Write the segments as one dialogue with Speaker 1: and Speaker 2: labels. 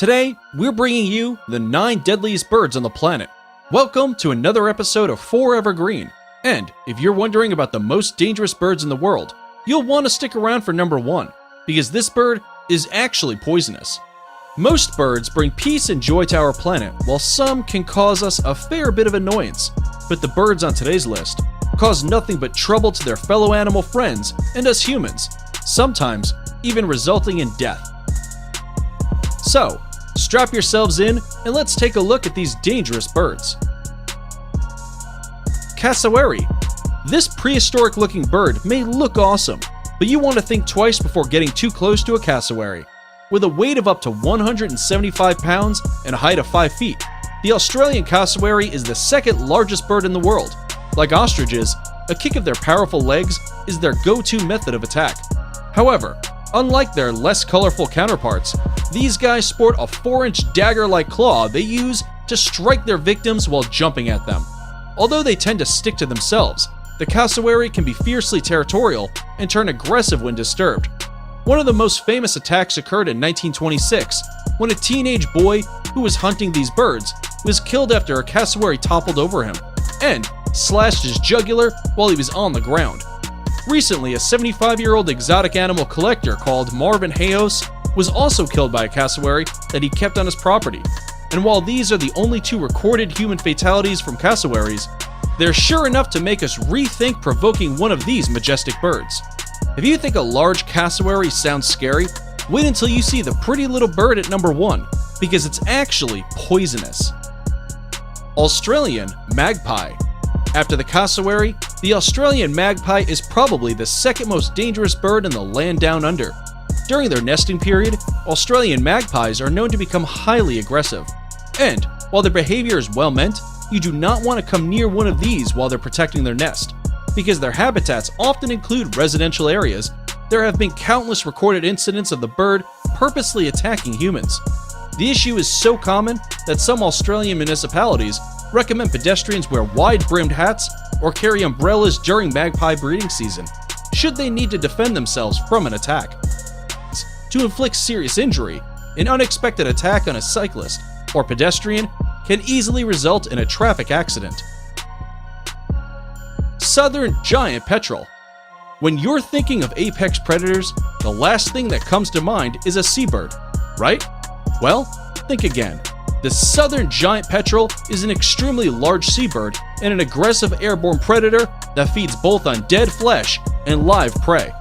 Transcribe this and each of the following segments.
Speaker 1: Today, we're bringing you the 9 deadliest birds on the planet. Welcome to another episode of Forever Green. And if you're wondering about the most dangerous birds in the world, you'll want to stick around for number 1, because this bird is actually poisonous. Most birds bring peace and joy to our planet, while some can cause us a fair bit of annoyance. But the birds on today's list cause nothing but trouble to their fellow animal friends and us humans, sometimes even resulting in death. So, strap yourselves in and let's take a look at these dangerous birds. Cassowary. This prehistoric looking bird may look awesome, but you want to think twice before getting too close to a cassowary. With a weight of up to 175 pounds and a height of 5 feet, the Australian cassowary is the second largest bird in the world. Like ostriches, a kick of their powerful legs is their go-to method of attack. However, unlike their less colorful counterparts, these guys sport a 4-inch dagger-like claw they use to strike their victims while jumping at them. Although they tend to stick to themselves, the cassowary can be fiercely territorial and turn aggressive when disturbed. One of the most famous attacks occurred in 1926, when a teenage boy who was hunting these birds was killed after a cassowary toppled over him and slashed his jugular while he was on the ground. Recently, a 75-year-old exotic animal collector called Marvin Hayos was also killed by a cassowary that he kept on his property. And while these are the only 2 recorded human fatalities from cassowaries, they're sure enough to make us rethink provoking one of these majestic birds. If you think a large cassowary sounds scary, wait until you see the pretty little bird at number 1, because it's actually poisonous. Australian magpie. After the cassowary, the Australian magpie is probably the second most dangerous bird in the land down under. During their nesting period, Australian magpies are known to become highly aggressive. And, while their behavior is well meant, you do not want to come near one of these while they're protecting their nest. Because their habitats often include residential areas, there have been countless recorded incidents of the bird purposely attacking humans. The issue is so common that some Australian municipalities recommend pedestrians wear wide-brimmed hats or carry umbrellas during magpie breeding season, should they need to defend themselves from an attack. To inflict serious injury, an unexpected attack on a cyclist or pedestrian can easily result in a traffic accident. Southern giant petrel. When you're thinking of apex predators, the last thing that comes to mind is a seabird, right? Well, think again. The southern giant petrel is an extremely large seabird and an aggressive airborne predator that feeds both on dead flesh and live prey.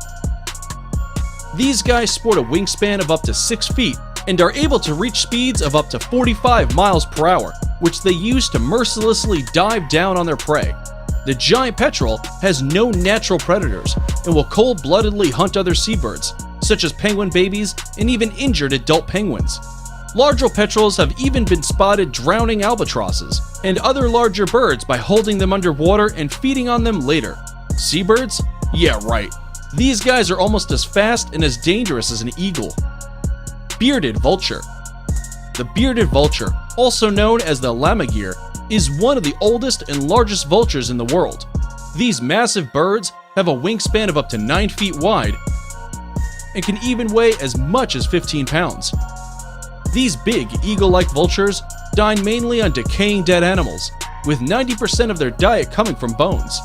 Speaker 1: These guys sport a wingspan of up to 6 feet and are able to reach speeds of up to 45 miles per hour, which they use to mercilessly dive down on their prey. The giant petrel has no natural predators and will cold-bloodedly hunt other seabirds, such as penguin babies and even injured adult penguins. Larger petrels have even been spotted drowning albatrosses and other larger birds by holding them underwater and feeding on them later. Seabirds? Yeah, right. These guys are almost as fast and as dangerous as an eagle. Bearded vulture. The bearded vulture, also known as the lammergeier, is one of the oldest and largest vultures in the world. These massive birds have a wingspan of up to 9 feet wide and can even weigh as much as 15 pounds. These big, eagle-like vultures dine mainly on decaying dead animals, with 90% of their diet coming from bones.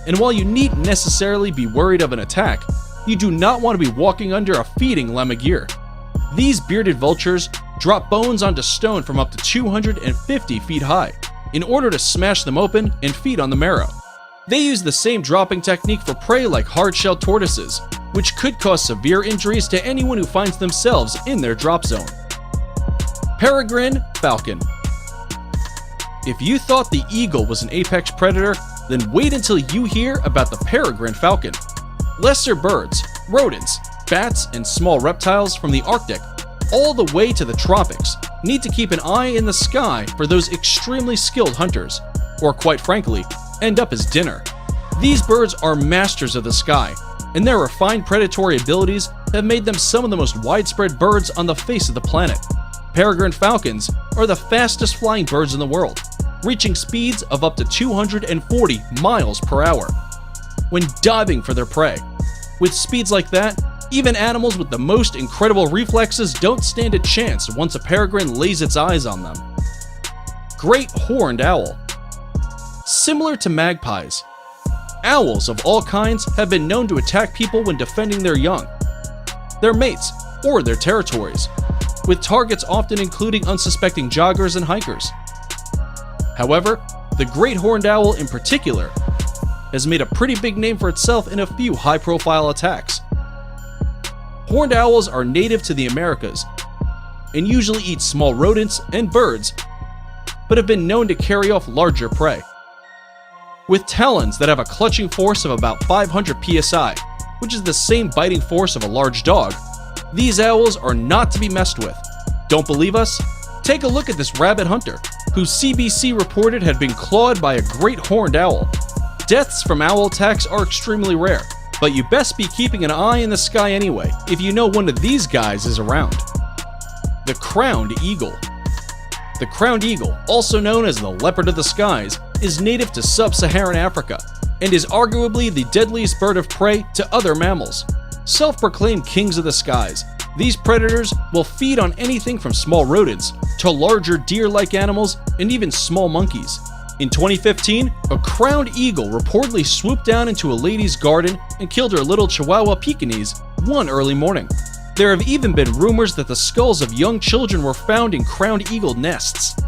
Speaker 1: And while you needn't necessarily be worried of an attack, you do not want to be walking under a feeding lammergeier. These bearded vultures drop bones onto stone from up to 250 feet high, in order to smash them open and feed on the marrow. They use the same dropping technique for prey like hard-shelled tortoises, which could cause severe injuries to anyone who finds themselves in their drop zone. Peregrine falcon. If you thought the eagle was an apex predator, then wait until you hear about the peregrine falcon. Lesser birds, rodents, bats, and small reptiles from the Arctic all the way to the tropics need to keep an eye in the sky for those extremely skilled hunters, or quite frankly, end up as dinner. These birds are masters of the sky, and their refined predatory abilities have made them some of the most widespread birds on the face of the planet. Peregrine falcons are the fastest flying birds in the world, reaching speeds of up to 240 miles per hour when diving for their prey. With speeds like that, Even animals with the most incredible reflexes don't stand a chance once a peregrine lays its eyes on them. Great horned owl. Similar to magpies, owls of all kinds have been known to attack people when defending their young, their mates, or their territories, with targets often including unsuspecting joggers and hikers. However, the great horned owl in particular has made a pretty big name for itself in a few high-profile attacks. Horned owls are native to the Americas and usually eat small rodents and birds, but have been known to carry off larger prey. With talons that have a clutching force of about 500 psi, which is the same biting force of a large dog, these owls are not to be messed with. Don't believe us? Take a look at this rabbit hunter, who CBC reported had been clawed by a great horned owl. Deaths from owl attacks are extremely rare, but you best be keeping an eye in the sky anyway if you know one of these guys is around. The crowned eagle. The crowned eagle, also known as the leopard of the skies, is native to sub-Saharan Africa and is arguably the deadliest bird of prey to other mammals. Self-proclaimed kings of the skies, these predators will feed on anything from small rodents to larger deer-like animals and even small monkeys. In 2015, a crowned eagle reportedly swooped down into a lady's garden and killed her little Chihuahua Pekingese one early morning. There have even been rumors that the skulls of young children were found in crowned eagle nests.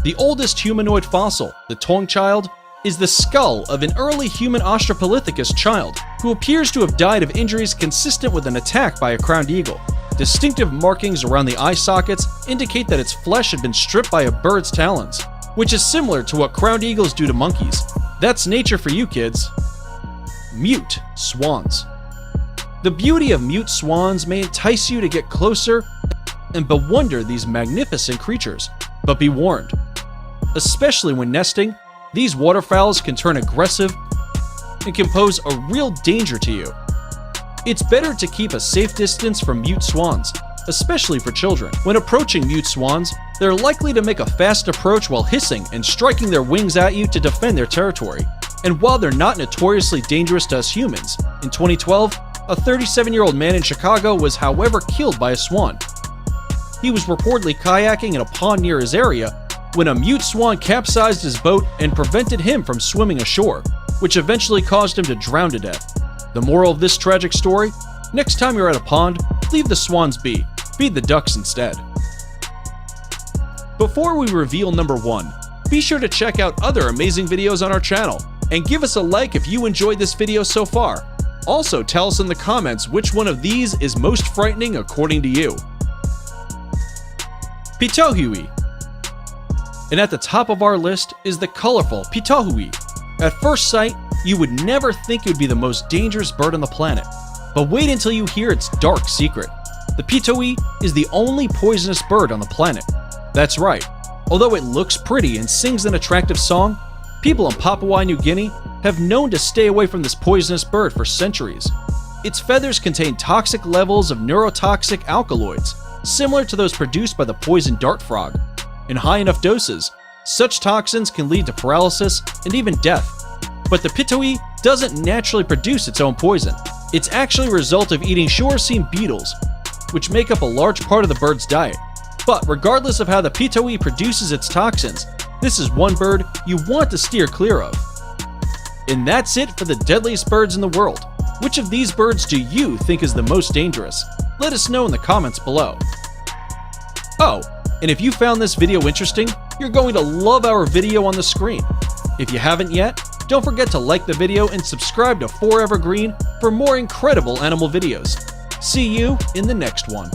Speaker 1: The oldest humanoid fossil, the Tong child, is the skull of an early human Australopithecus child who appears to have died of injuries consistent with an attack by a crowned eagle. Distinctive markings around the eye sockets indicate that its flesh had been stripped by a bird's talons, which is similar to what crowned eagles do to monkeys. That's nature for you, kids. Mute swans. The beauty of mute swans may entice you to get closer and bewonder these magnificent creatures, but be warned. Especially when nesting, these waterfowls can turn aggressive and can pose a real danger to you. It's better to keep a safe distance from mute swans, especially for children. When approaching mute swans, they're likely to make a fast approach while hissing and striking their wings at you to defend their territory. And while they're not notoriously dangerous to us humans, in 2012, a 37-year-old man in Chicago was however killed by a swan. He was reportedly kayaking in a pond near his area when a mute swan capsized his boat and prevented him from swimming ashore, which eventually caused him to drown to death. The moral of this tragic story? Next time you're at a pond, leave the swans be. Feed the ducks instead. Before we reveal number 1, be sure to check out other amazing videos on our channel, and give us a like if you enjoyed this video so far. Also, tell us in the comments which one of these is most frightening according to you. Pitohui. And at the top of our list is the colorful Pitohui. At first sight, you would never think it would be the most dangerous bird on the planet. But wait until you hear its dark secret. The Pitohui is the only poisonous bird on the planet. That's right. Although it looks pretty and sings an attractive song, people in Papua New Guinea have known to stay away from this poisonous bird for centuries. Its feathers contain toxic levels of neurotoxic alkaloids, similar to those produced by the poison dart frog. In high enough doses, such toxins can lead to paralysis and even death. But the Pitohui doesn't naturally produce its own poison. It's actually a result of eating shoracine beetles, which make up a large part of the bird's diet. But regardless of how the Pitohui produces its toxins, this is one bird you want to steer clear of. And that's it for the deadliest birds in the world. Which of these birds do you think is the most dangerous? Let us know in the comments below. Oh, and if you found this video interesting, you're going to love our video on the screen. If you haven't yet, don't forget to like the video and subscribe to Forever Green for more incredible animal videos. See you in the next one.